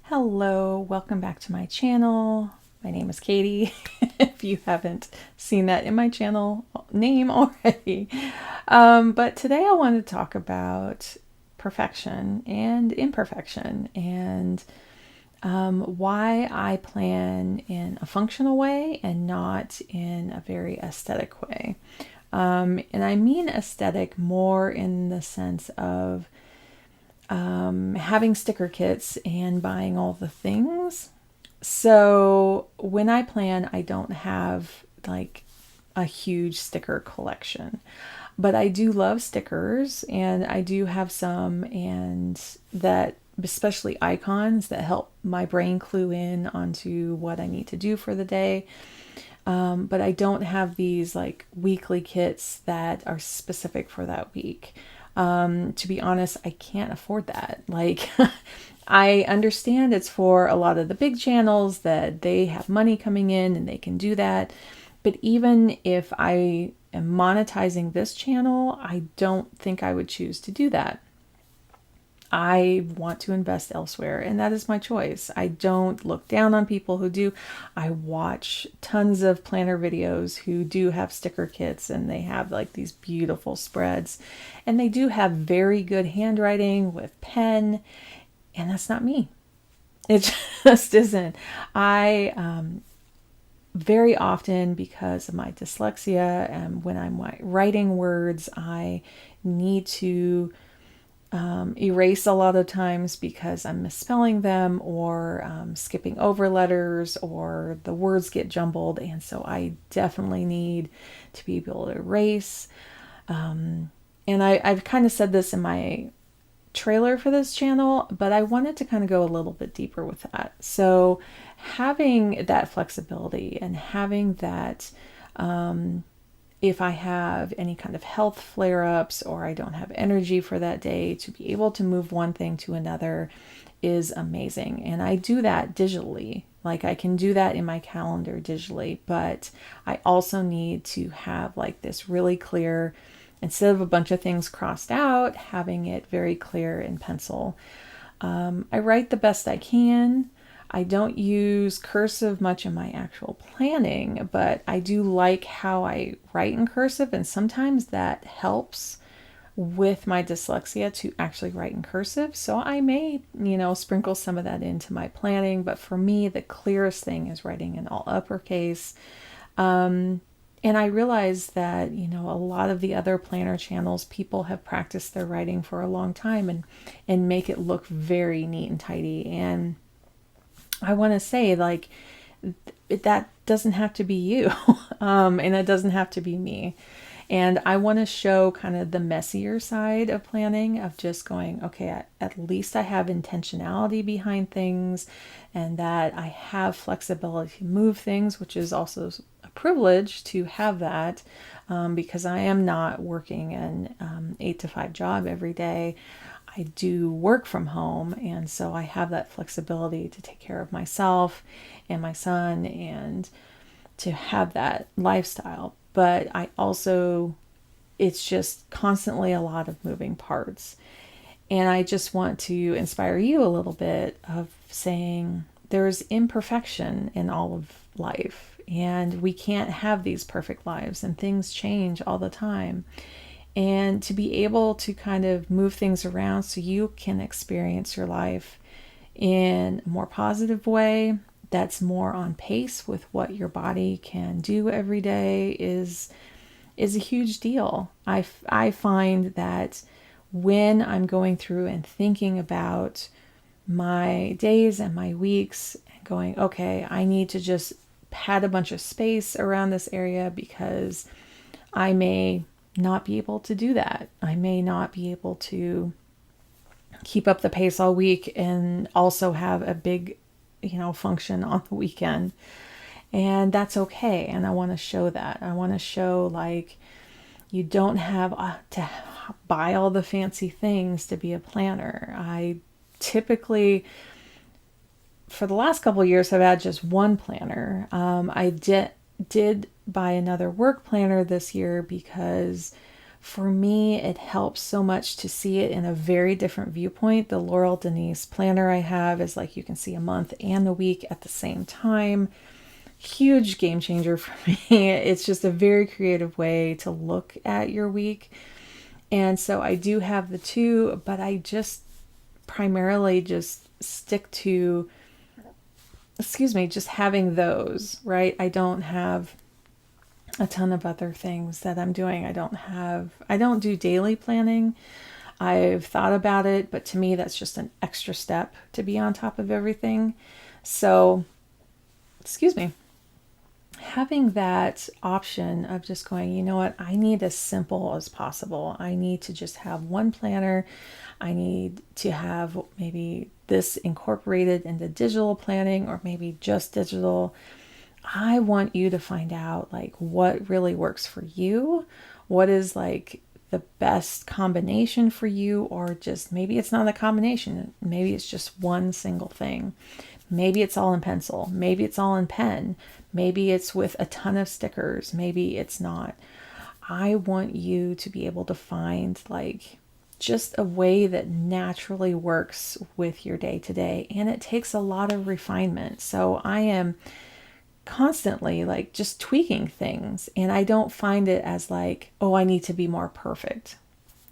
Hello, welcome back to my channel. My name is Katie, if you haven't seen that in my channel name already. But today I want to talk about perfection and imperfection and why I plan in a functional way and not in a very aesthetic way. And I mean aesthetic more in the sense of having sticker kits and buying all the things. So when I plan, I don't have like a huge sticker collection, but I do love stickers and I do have some, and that especially icons that help my brain clue in onto what I need to do for the day. But I don't have these like weekly kits that are specific for that week. To be honest, I can't afford that. Like, I understand it's for a lot of the big channels that they have money coming in and they can do that. But even if I am monetizing this channel, I don't think I would choose to do that. I want to invest elsewhere, and that is my choice. I don't look down on people who do. I watch tons of planner videos who do have sticker kits, and they have like these beautiful spreads, and they do have very good handwriting with pen, and that's not me. It just isn't. I very often, because of my dyslexia, and when I'm writing words, I need to erase a lot of times because I'm misspelling them or skipping over letters, or the words get jumbled, and so I definitely need to be able to erase. And I've kind of said this in my trailer for this channel, but I wanted to kind of go a little bit deeper with that. So having that flexibility and having that if I have any kind of health flare-ups or I don't have energy for that day, to be able to move one thing to another is amazing. And I do that digitally. Like, I can do that in my calendar digitally, but I also need to have like this really clear, instead of a bunch of things crossed out, having it very clear in pencil. I write the best I can. I don't use cursive much in my actual planning, but I do like how I write in cursive, and sometimes that helps with my dyslexia to actually write in cursive. So I may, sprinkle some of that into my planning, but for me, the clearest thing is writing in all uppercase. And I realize that, a lot of the other planner channels, people have practiced their writing for a long time and make it look very neat and tidy. And I want to say, like, that doesn't have to be you, and it doesn't have to be me. And I want to show kind of the messier side of planning, of just going, okay, at least I have intentionality behind things, and that I have flexibility to move things, which is also a privilege to have that, because I am not working an 8 to 5 job every day. I do work from home, and so I have that flexibility to take care of myself and my son and to have that lifestyle. But I also, it's just constantly a lot of moving parts. And I just want to inspire you a little bit of saying there's imperfection in all of life, and we can't have these perfect lives, and things change all the time. And to be able to kind of move things around so you can experience your life in a more positive way that's more on pace with what your body can do every day is a huge deal. I find that when I'm going through and thinking about my days and my weeks and going, okay, I need to just pad a bunch of space around this area because I may not be able to do that. I may not be able to keep up the pace all week and also have a big, function on the weekend. And that's okay. And I want to show that. I want to show, like, you don't have to buy all the fancy things to be a planner. I typically, for the last couple of years, have had just one planner. I did buy another work planner this year because For me, it helps so much to see it in a very different viewpoint. The Laurel Denise planner I have is like you can see a month and a week at the same time. Huge game changer for me. It's just a very creative way to look at your week. And so I do have the two, but I just primarily just stick to, just having those, right? I don't have a ton of other things that I'm doing. I don't do daily planning. I've thought about it, but to me, that's just an extra step to be on top of everything. So, having that option of just going, you know what, I need as simple as possible. I need to just have one planner. I need to have maybe this incorporated into digital planning or maybe just digital. I want you to find out like what really works for you. What is like the best combination for you, or just maybe it's not a combination. Maybe it's just one single thing. Maybe it's all in pencil. Maybe it's all in pen. Maybe it's with a ton of stickers. Maybe it's not. I want you to be able to find like just a way that naturally works with your day to day. And it takes a lot of refinement. So I am constantly like just tweaking things, and I don't find it as like, oh, I need to be more perfect.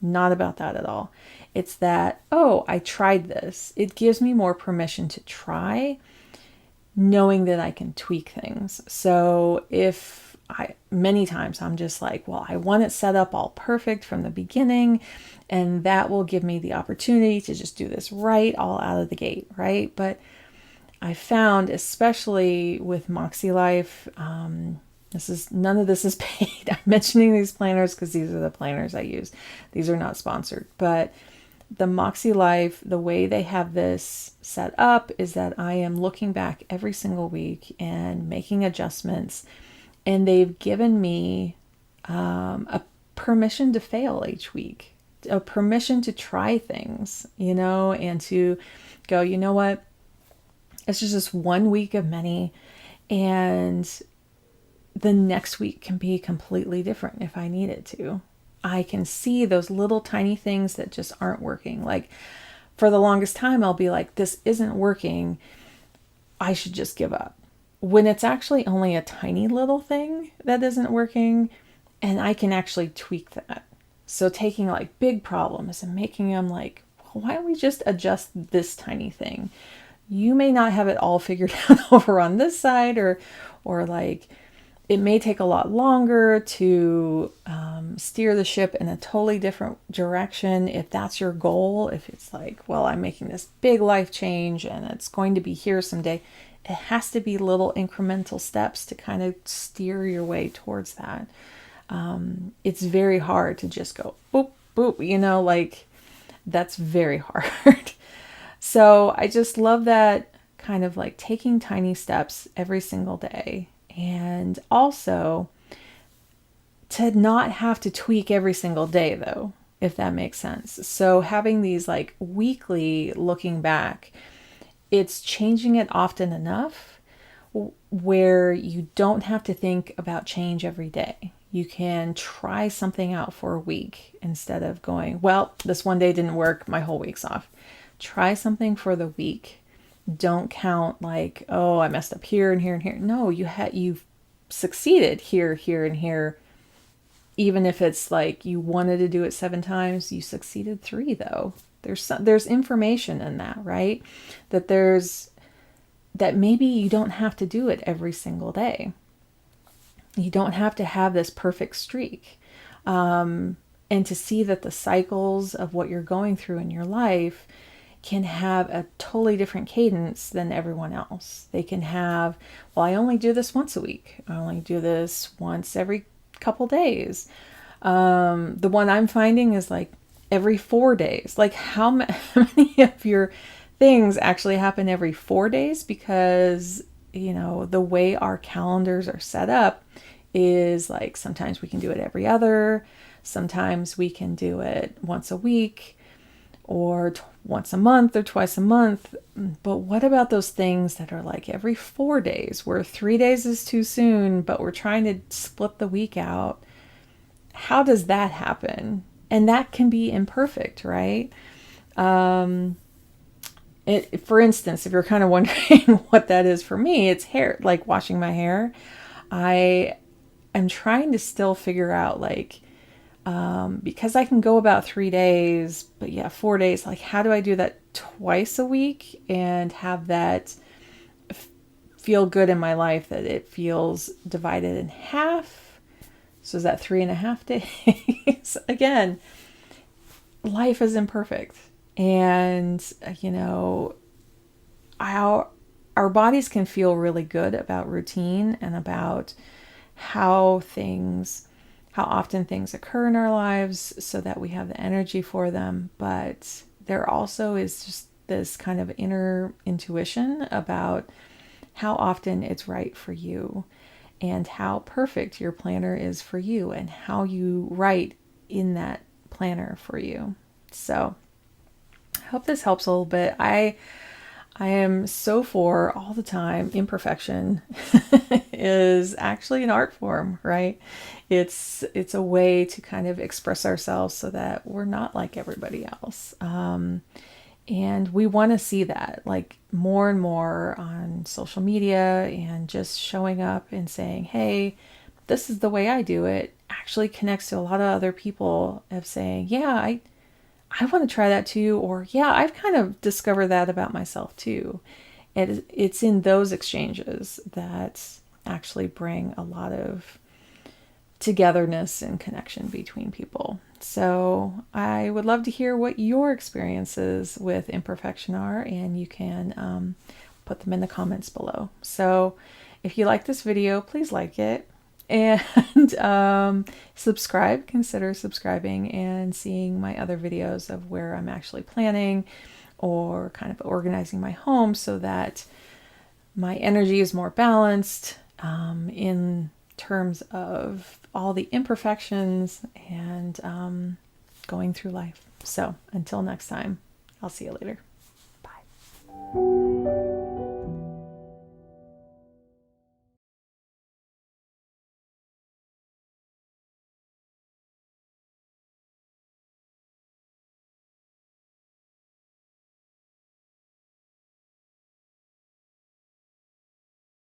Not about that at all. It's that, oh, I tried this. It gives me more permission to try, knowing that I can tweak things. So many times I'm just like, well, I want it set up all perfect from the beginning, and that will give me the opportunity to just do this right all out of the gate, right? But I found, especially with Moxie Life, none of this is paid. I'm mentioning these planners because these are the planners I use. These are not sponsored, but the Moxie Life, the way they have this set up is that I am looking back every single week and making adjustments, and they've given me a permission to fail each week, a permission to try things, and to go, you know what? It's just 1 week of many, and the next week can be completely different if I need it to. I can see those little tiny things that just aren't working. Like for the longest time, I'll be like, this isn't working. I should just give up. When it's actually only a tiny little thing that isn't working, and I can actually tweak that. So taking like big problems and making them like, well, why don't we just adjust this tiny thing? You may not have it all figured out over on this side, or like it may take a lot longer to steer the ship in a totally different direction if that's your goal. If it's like, well, I'm making this big life change and it's going to be here someday. It has to be little incremental steps to kind of steer your way towards that. It's very hard to just go boop, boop, like that's very hard. So I just love that kind of like taking tiny steps every single day, and also to not have to tweak every single day though, if that makes sense. So having these like weekly looking back, it's changing it often enough where you don't have to think about change every day. You can try something out for a week instead of going, well, this one day didn't work, my whole week's off. Try something for the week. Don't count like, oh, I messed up here and here and here. No, you've succeeded here, here, and here. Even if it's like you wanted to do it 7 times, you succeeded 3 though. There's information in that, right? That maybe you don't have to do it every single day. You don't have to have this perfect streak. And to see that the cycles of what you're going through in your life can have a totally different cadence than everyone else. They can have, well, I only do this once a week. I only do this once every couple days. The one I'm finding is like every 4 days. Like how many of your things actually happen every 4 days? Because, the way our calendars are set up is like sometimes we can do it every other, sometimes we can do it once a week, or once a month or twice a month. But what about those things that are like every 4 days, where 3 days is too soon, but we're trying to split the week out? how does that happen? And that can be imperfect, right? For instance, if you're kind of wondering what that is for me, it's hair, like washing my hair. I am trying to still figure out, like, because I can go about 3 days, but yeah, 4 days, like, how do I do that twice a week and have that feel good in my life, that it feels divided in half? So is that 3.5 days? Again, life is imperfect. And, our bodies can feel really good about routine and about how often things occur in our lives so that we have the energy for them. But there also is just this kind of inner intuition about how often it's right for you and how perfect your planner is for you and how you write in that planner for you. So I hope this helps a little bit. I am so for all the time. Imperfection is actually an art form, right? It's a way to kind of express ourselves so that we're not like everybody else. And we want to see that, like, more and more on social media, and just showing up and saying, hey, this is the way I do it, actually connects to a lot of other people of saying, yeah, I want to try that too. Or, yeah, I've kind of discovered that about myself too. And it's in those exchanges that actually bring a lot of togetherness and connection between people. So I would love to hear what your experiences with imperfection are, and you can put them in the comments below. So if you like this video, please like it, and subscribe. Consider subscribing and seeing my other videos of where I'm actually planning or kind of organizing my home so that my energy is more balanced in terms of all the imperfections and going through life. So until next time, I'll see you later.